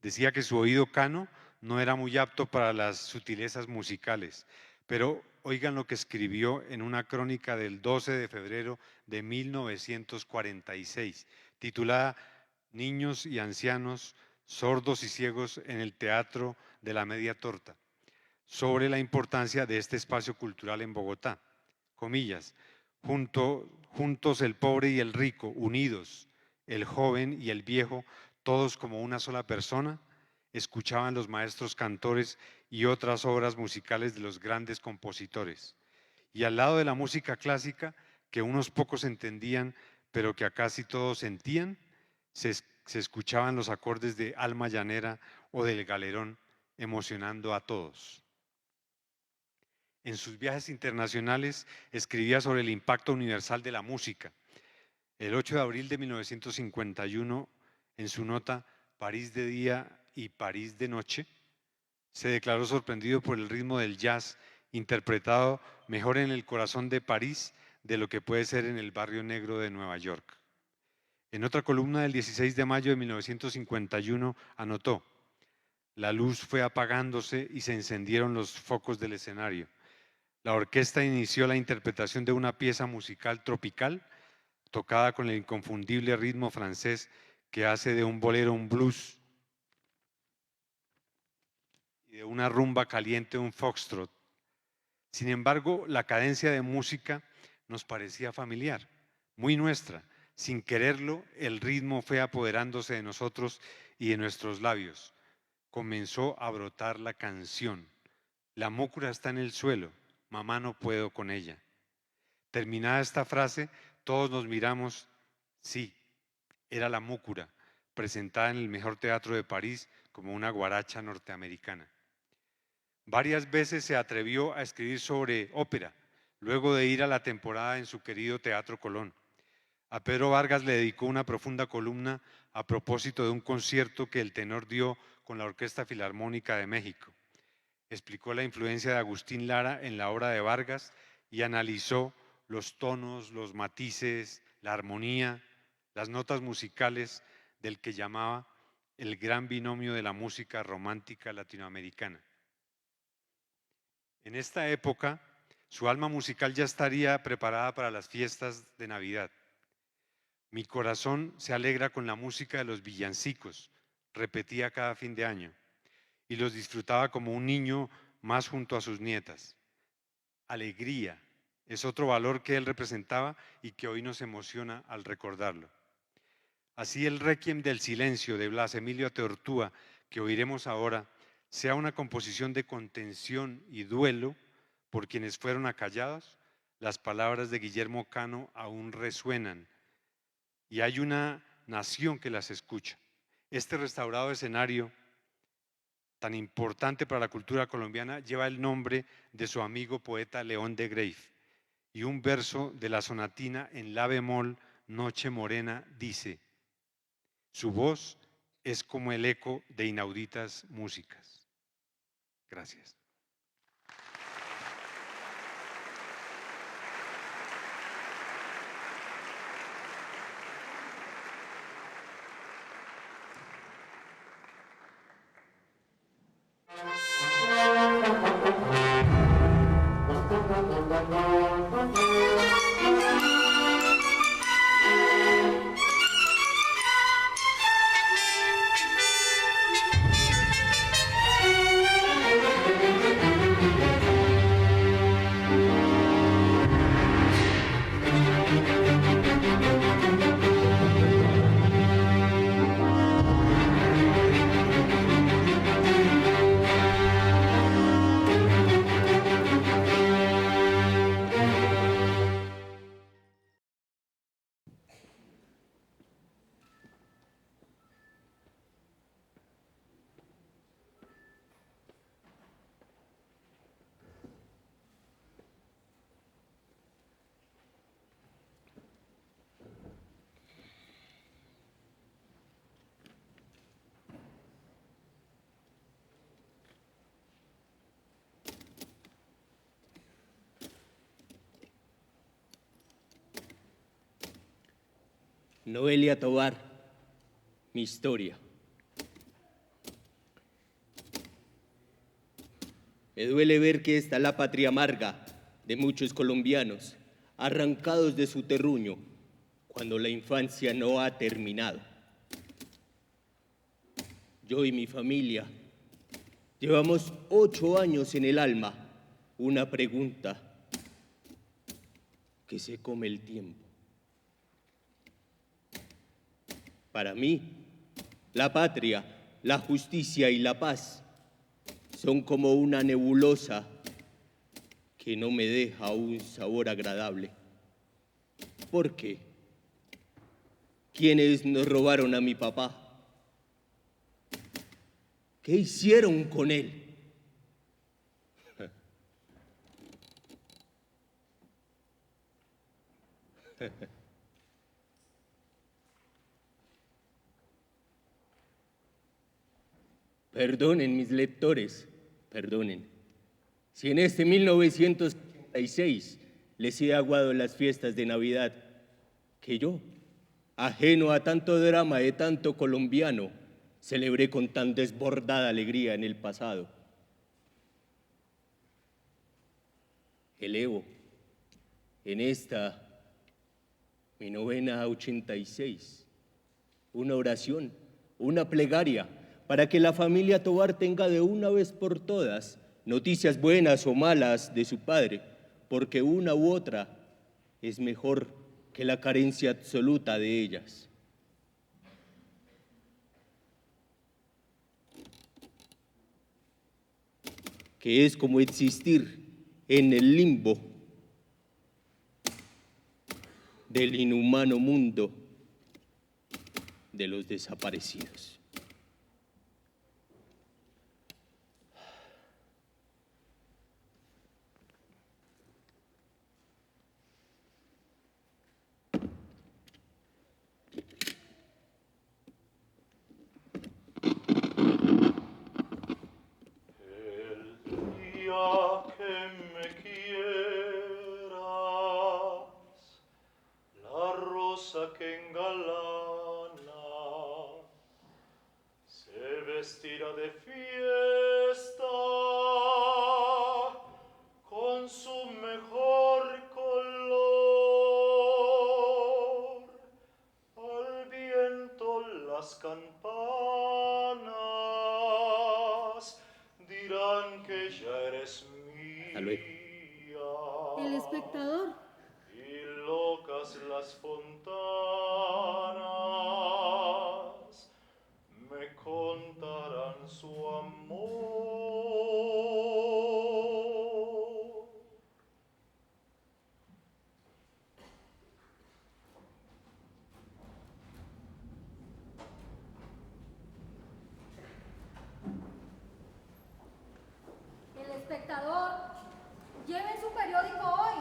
decía que su oído cano no era muy apto para las sutilezas musicales, pero oigan lo que escribió en una crónica del 12 de febrero de 1946, titulada Niños y ancianos, sordos y ciegos en el Teatro de la Media Torta, sobre la importancia de este espacio cultural en Bogotá. Comillas, juntos el pobre y el rico, unidos, el joven y el viejo, todos como una sola persona, escuchaban los maestros cantores y otras obras musicales de los grandes compositores. Y al lado de la música clásica, que unos pocos entendían, pero que a casi todos sentían, se escuchaban los acordes de Alma Llanera o del Galerón, emocionando a todos. En sus viajes internacionales escribía sobre el impacto universal de la música. El 8 de abril de 1951, en su nota París de día y París de noche, se declaró sorprendido por el ritmo del jazz interpretado mejor en el corazón de París de lo que puede ser en el barrio negro de Nueva York. En otra columna del 16 de mayo de 1951 anotó: la luz fue apagándose y se encendieron los focos del escenario. La orquesta inició la interpretación de una pieza musical tropical tocada con el inconfundible ritmo francés que hace de un bolero un blues y de una rumba caliente un foxtrot. Sin embargo, la cadencia de música nos parecía familiar, muy nuestra. Sin quererlo, el ritmo fue apoderándose de nosotros y de nuestros labios. Comenzó a brotar la canción. La múcura está en el suelo, mamá no puedo con ella. Terminada esta frase, todos nos miramos. Sí, era la múcura, presentada en el mejor teatro de París como una guaracha norteamericana. Varias veces se atrevió a escribir sobre ópera, luego de ir a la temporada en su querido Teatro Colón. A Pedro Vargas le dedicó una profunda columna a propósito de un concierto que el tenor dio con la Orquesta Filarmónica de México. Explicó la influencia de Agustín Lara en la obra de Vargas y analizó los tonos, los matices, la armonía, las notas musicales del que llamaba el gran binomio de la música romántica latinoamericana. En esta época, su alma musical ya estaría preparada para las fiestas de Navidad. Mi corazón se alegra con la música de los villancicos, repetía cada fin de año, y los disfrutaba como un niño más junto a sus nietas. Alegría es otro valor que él representaba y que hoy nos emociona al recordarlo. Así el Requiem del Silencio de Blas Emilio Ateortúa, que oiremos ahora, sea una composición de contención y duelo por quienes fueron acallados, las palabras de Guillermo Cano aún resuenan y hay una nación que las escucha. Este restaurado escenario, tan importante para la cultura colombiana, lleva el nombre de su amigo poeta León de Greiff, y un verso de la sonatina en la bemol, Noche Morena, dice: su voz es como el eco de inauditas músicas. Gracias. Noelia Tovar, mi historia. Me duele ver que esta es la patria amarga de muchos colombianos, arrancados de su terruño, cuando la infancia no ha terminado. Yo y mi familia llevamos 8 años en el alma una pregunta que se come el tiempo. Para mí, la patria, la justicia y la paz son como una nebulosa que no me deja un sabor agradable. ¿Por qué? ¿Quiénes nos robaron a mi papá? ¿Qué hicieron con él? Perdonen mis lectores, perdonen. Si en este 1986 les he aguado las fiestas de Navidad, que yo, ajeno a tanto drama de tanto colombiano, celebré con tan desbordada alegría en el pasado. Elevo en esta, mi novena 86, una oración, una plegaria, para que la familia Tovar tenga de una vez por todas noticias buenas o malas de su padre, porque una u otra es mejor que la carencia absoluta de ellas. Que es como existir en el limbo del inhumano mundo de los desaparecidos. Que me quieras, la rosa que engalana se vestirá de fiesta con su mejor color. Al viento las campanas dirán que ya eres mía. El espectador. Y locas las fontanas me contarán su amor. El espectador. Lleven su periódico hoy.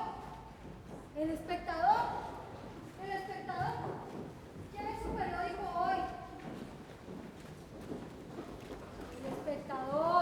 El espectador. El espectador. Lleven su periódico hoy. El espectador.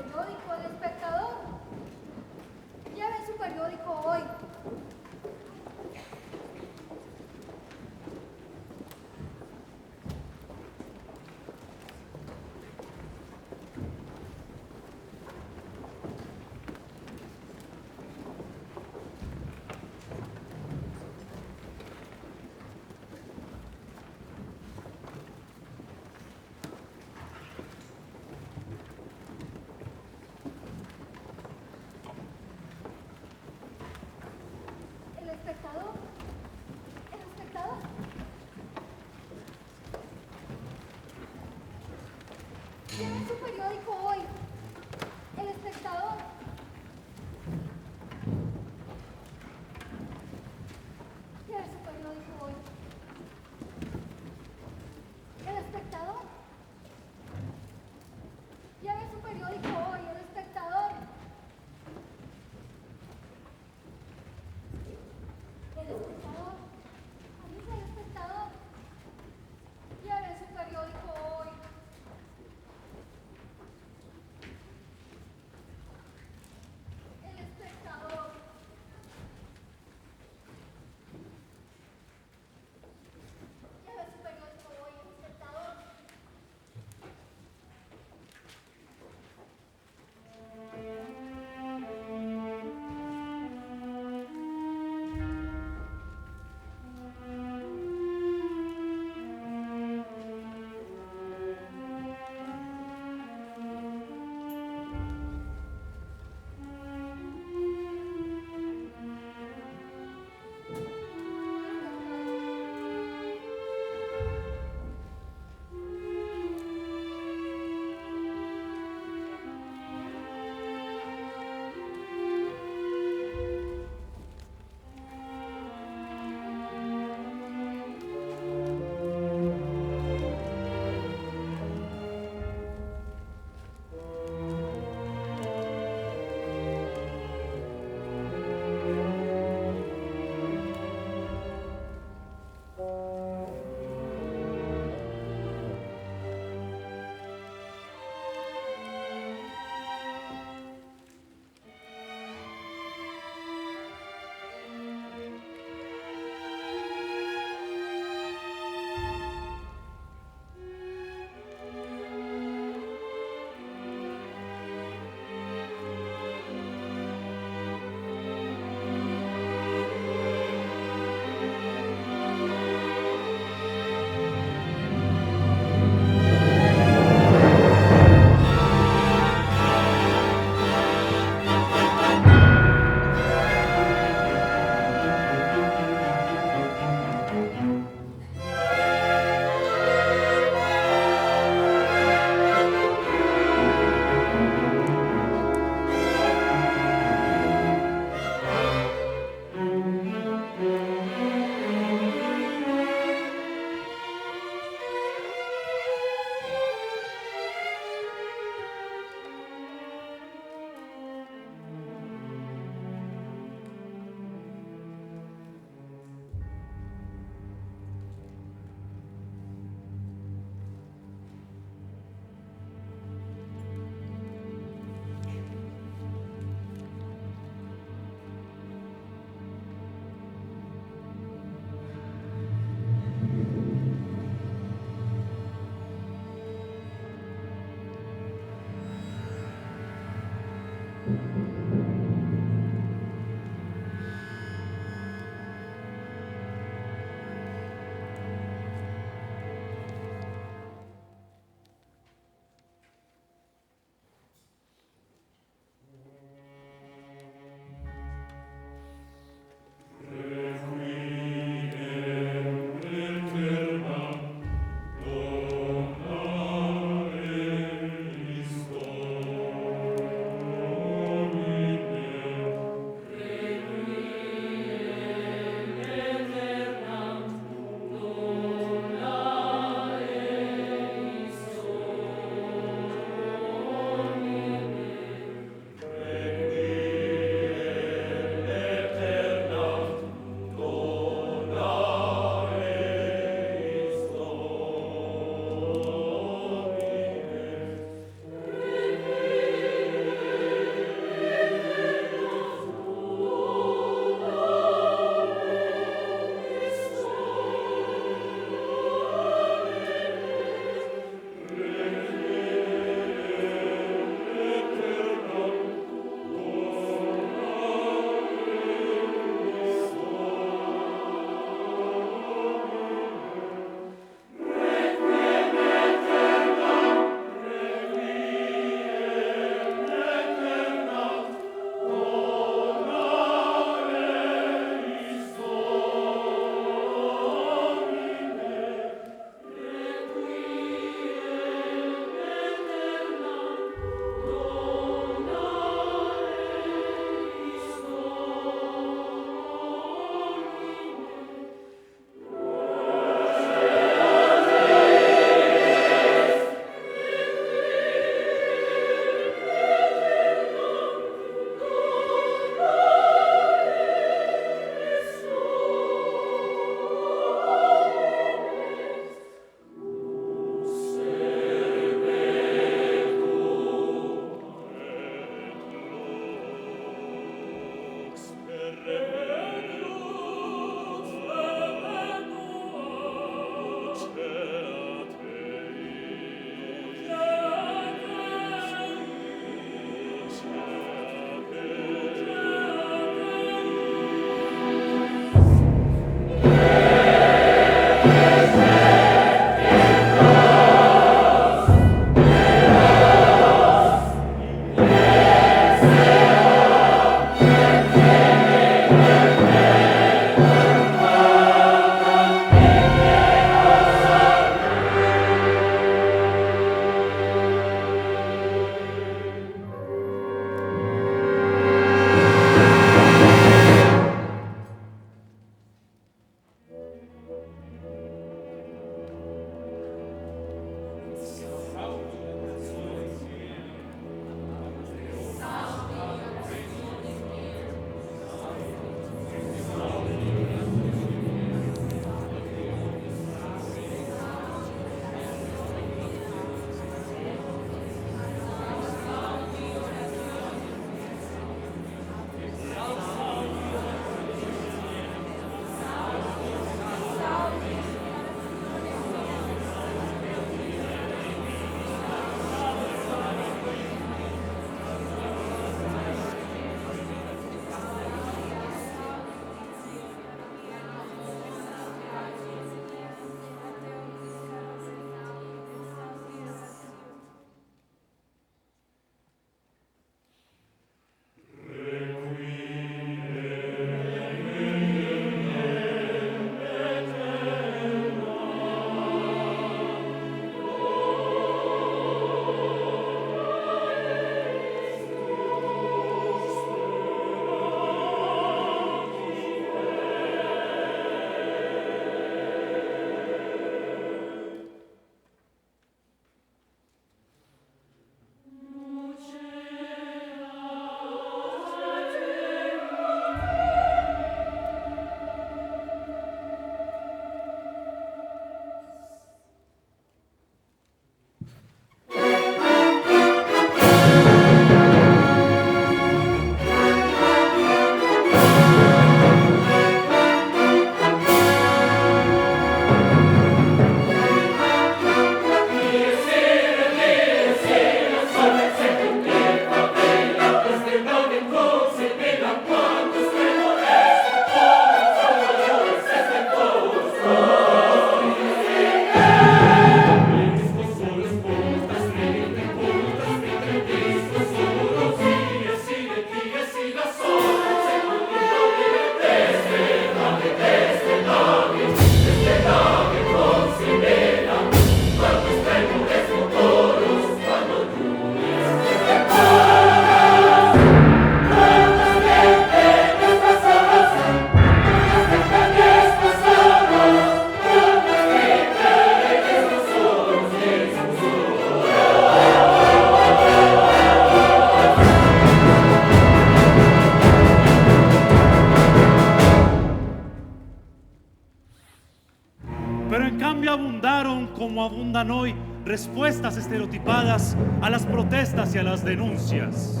pero en cambio abundaron, como abundan hoy, respuestas estereotipadas a las protestas y a las denuncias.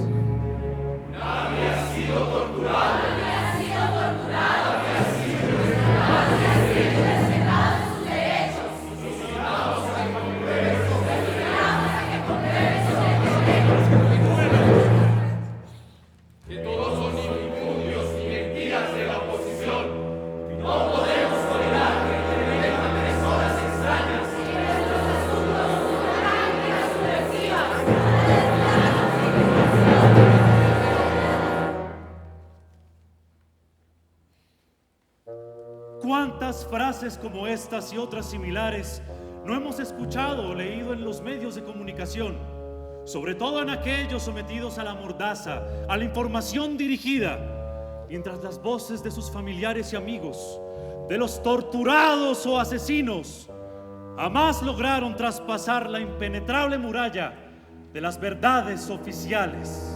Nadie ha sido torturado. Nadie ha sido torturado. Nadie ha sido respetado en sus derechos. Solicitamos a que compruebe esos derechos. Que todos son impudios y mentiras de la oposición. No podemos tolerar que intervengan personas extrañas en nuestros asuntos con prácticas subversivas. ¿Cuántas frases como estas y otras similares no hemos escuchado o leído en los medios de comunicación? Sobre todo en aquellos sometidos a la mordaza, a la información dirigida, mientras las voces de sus familiares y amigos, de los torturados o asesinos, jamás lograron traspasar la impenetrable muralla de las verdades oficiales.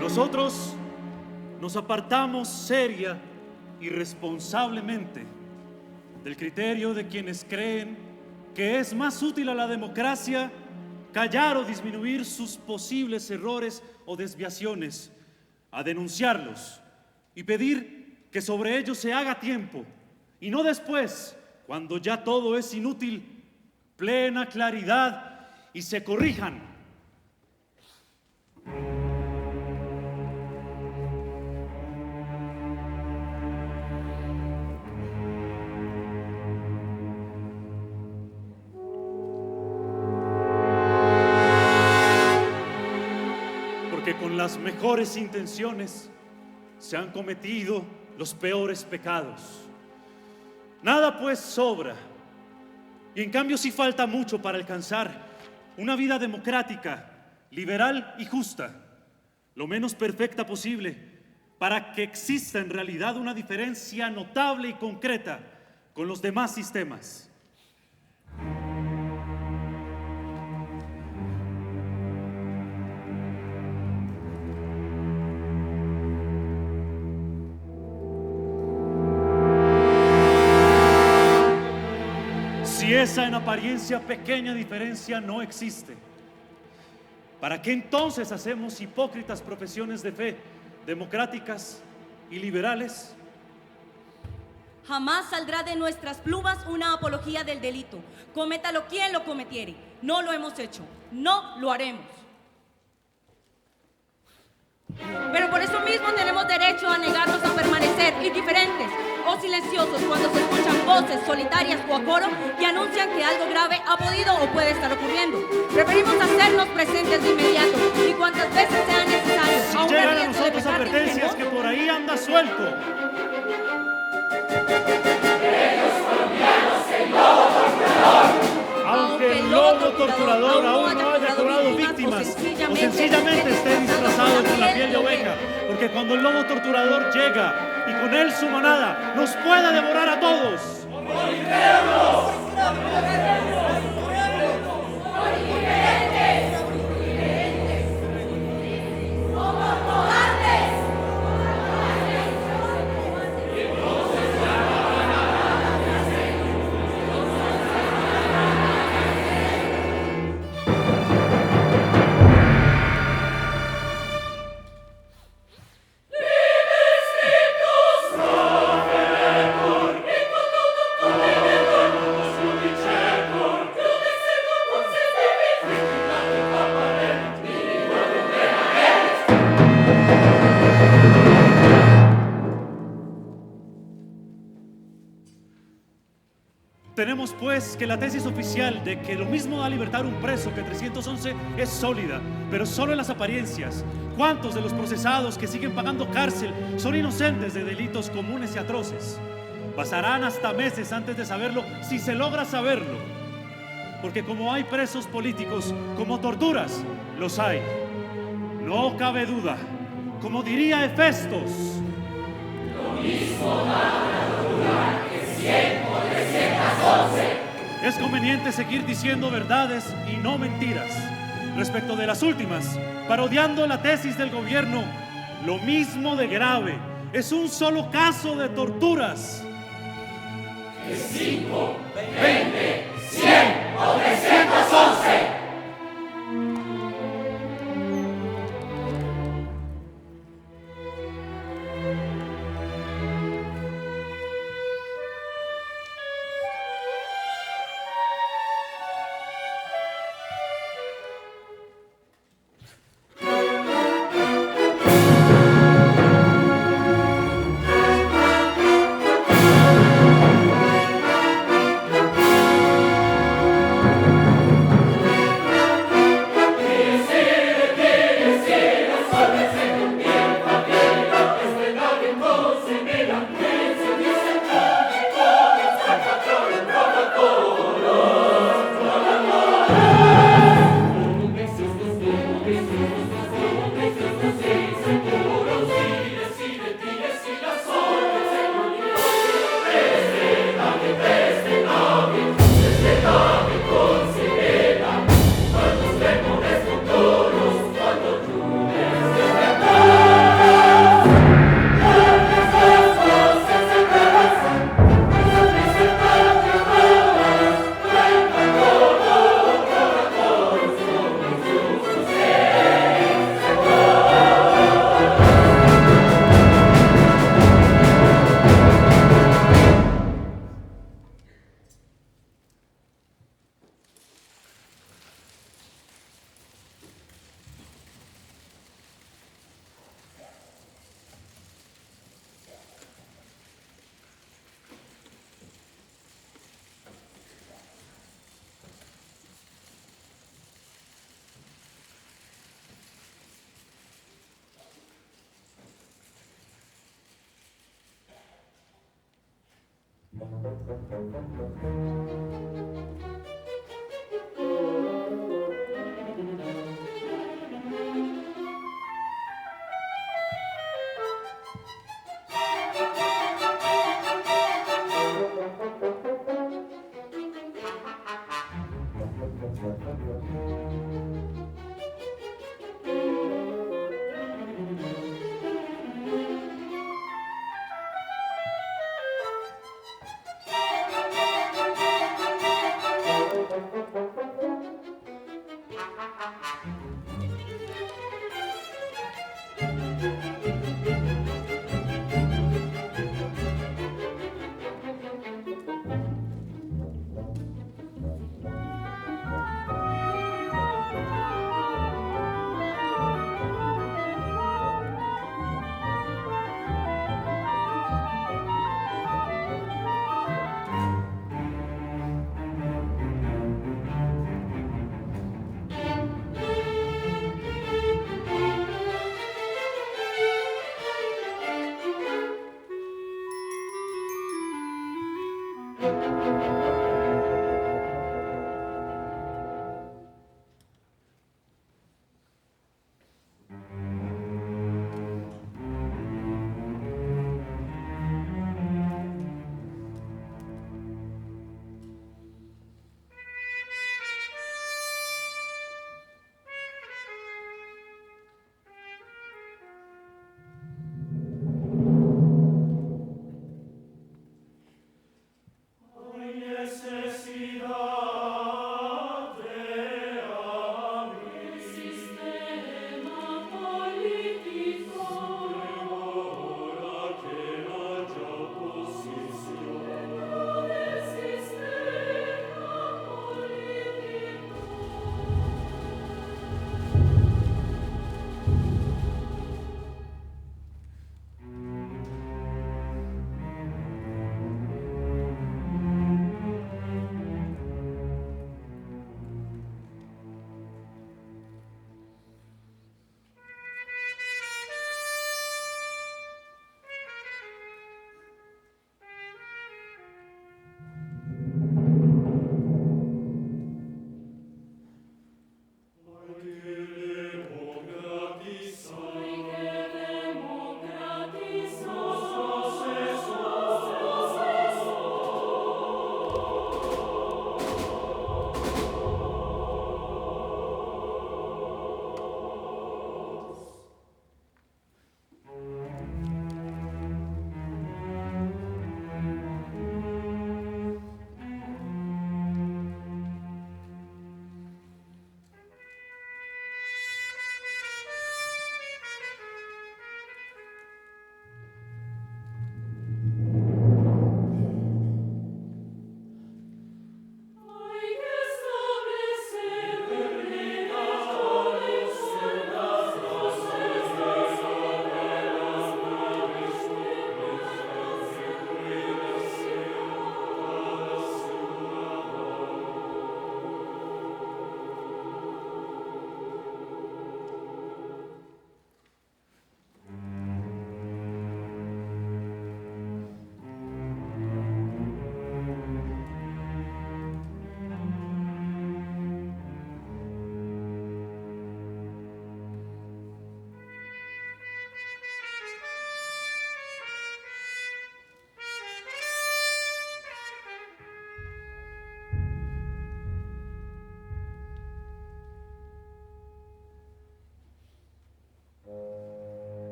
Nosotros nos apartamos seria y responsablemente del criterio de quienes creen que es más útil a la democracia callar o disminuir sus posibles errores o desviaciones, a denunciarlos y pedir que sobre ellos se haga tiempo y no después, cuando ya todo es inútil, plena claridad y se corrijan. Porque con las mejores intenciones se han cometido los peores pecados. Nada pues sobra, y en cambio sí falta mucho para alcanzar una vida democrática, liberal y justa, lo menos perfecta posible, para que exista en realidad una diferencia notable y concreta con los demás sistemas. Si esa en apariencia pequeña diferencia no existe, ¿para qué entonces hacemos hipócritas profesiones de fe democráticas y liberales? Jamás saldrá de nuestras plumas una apología del delito. Cométalo quien lo cometiere. No lo hemos hecho, no lo haremos. Pero por eso mismo tenemos derecho a negarnos a permanecer indiferentes o silenciosos cuando se escuchan voces solitarias o a coro que anuncian que algo grave ha podido o puede estar ocurriendo. Preferimos hacernos presentes de inmediato y cuantas veces sea necesario. Si llegan a nosotros advertencias que por ahí anda suelto. Aunque el lobo torturador aún no haya cobrado víctimas o sencillamente esté disfrazado con la piel de oveja, porque cuando el lobo torturador llega y con él su manada nos pueda devorar a todos. Tenemos pues que la tesis oficial de que lo mismo da libertar un preso que 311 es sólida, pero solo en las apariencias. ¿Cuántos de los procesados que siguen pagando cárcel son inocentes de delitos comunes y atroces? Pasarán hasta meses antes de saberlo, si se logra saberlo. Porque como hay presos políticos, como torturas, los hay. No cabe duda, como diría Hefestos. Lo mismo da la tortura que 100 o 311. Es conveniente seguir diciendo verdades y no mentiras. Respecto de las últimas, parodiando la tesis del gobierno, lo mismo de grave. Es un solo caso de torturas. Que 5, 20, 100 o 311.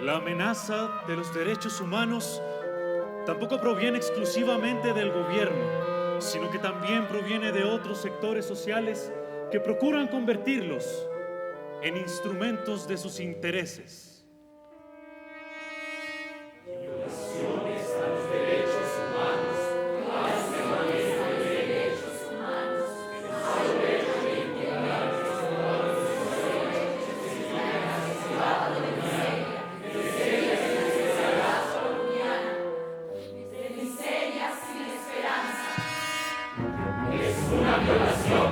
La amenaza de los derechos humanos tampoco proviene exclusivamente del gobierno, sino que también proviene de otros sectores sociales que procuran convertirlos en instrumentos de sus intereses. ¡Violeta!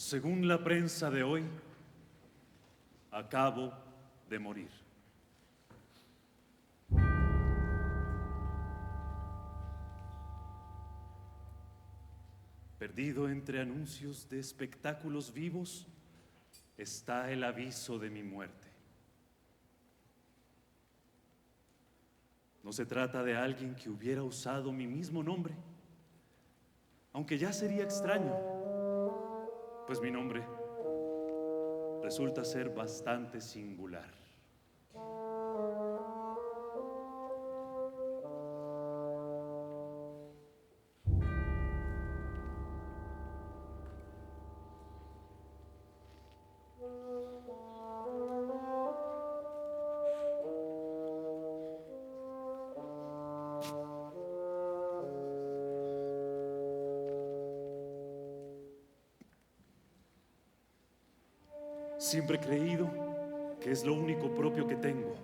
Según la prensa de hoy, acabo de morir. Perdido entre anuncios de espectáculos vivos está el aviso de mi muerte. No se trata de alguien que hubiera usado mi mismo nombre, aunque ya sería extraño, pues mi nombre resulta ser bastante singular. Siempre he creído que es lo único propio que tengo.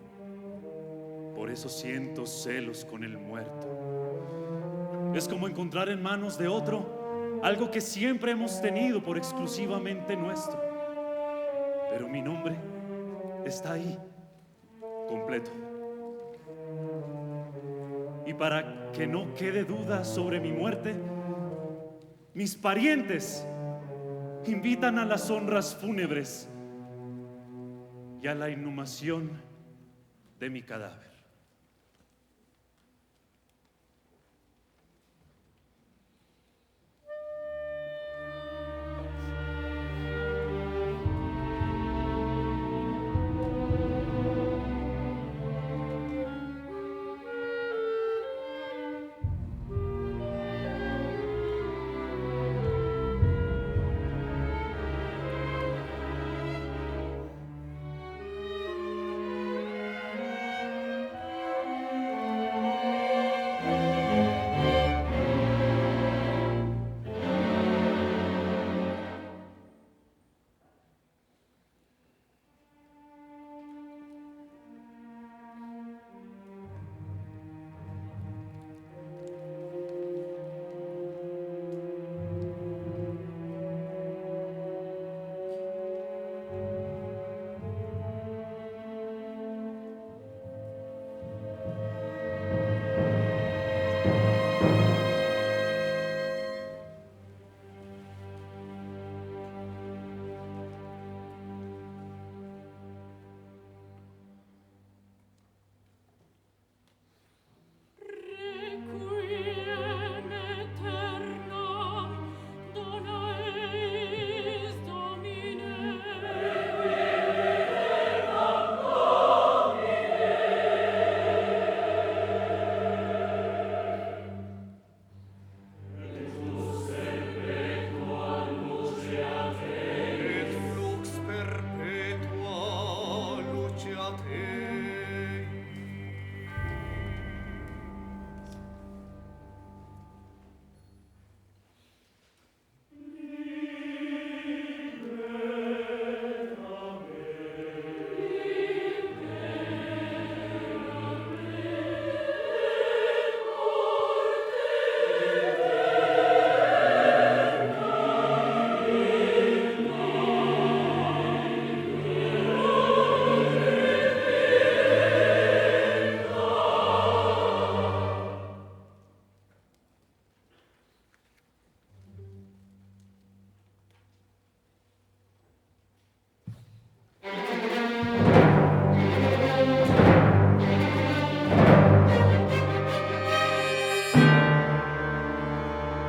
Por eso siento celos con el muerto. Es como encontrar en manos de otro algo que siempre hemos tenido por exclusivamente nuestro. Pero mi nombre está ahí, completo. Y para que no quede duda sobre mi muerte, mis parientes invitan a las honras fúnebres y a la inhumación de mi cadáver.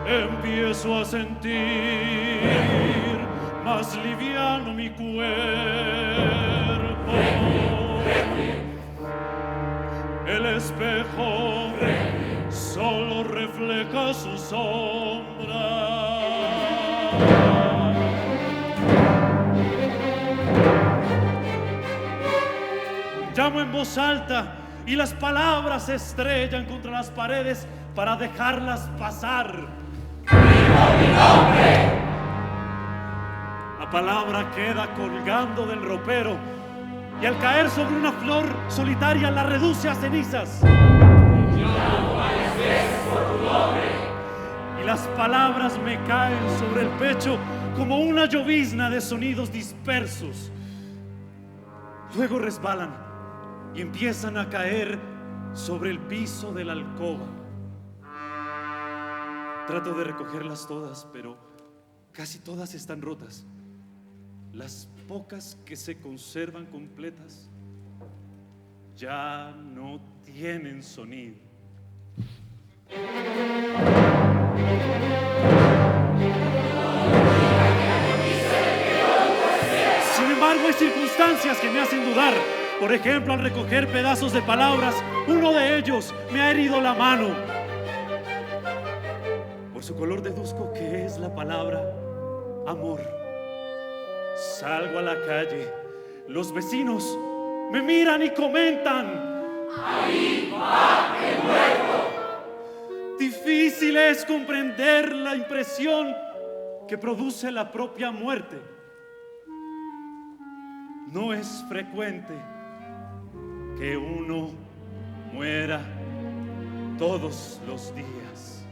Empiezo a sentir más liviano mi cuerpo. El espejo solo refleja su sombra. Llamo en voz alta y las palabras se estrellan contra las paredes para dejarlas pasar. La palabra queda colgando del ropero y al caer sobre una flor solitaria la reduce a cenizas. Y las palabras me caen sobre el pecho como una llovizna de sonidos dispersos. Luego resbalan y empiezan a caer sobre el piso de la alcoba. Trato de recogerlas todas, pero casi todas están rotas. Las pocas que se conservan completas ya no tienen sonido. Sin embargo, hay circunstancias que me hacen dudar. Por ejemplo, al recoger pedazos de palabras, uno de ellos me ha herido la mano. Por su color deduzco que es la palabra amor. Salgo a la calle. Los vecinos me miran y comentan: ¡ahí va el muerto! Difícil es comprender la impresión que produce la propia muerte. No es frecuente que uno muera todos los días.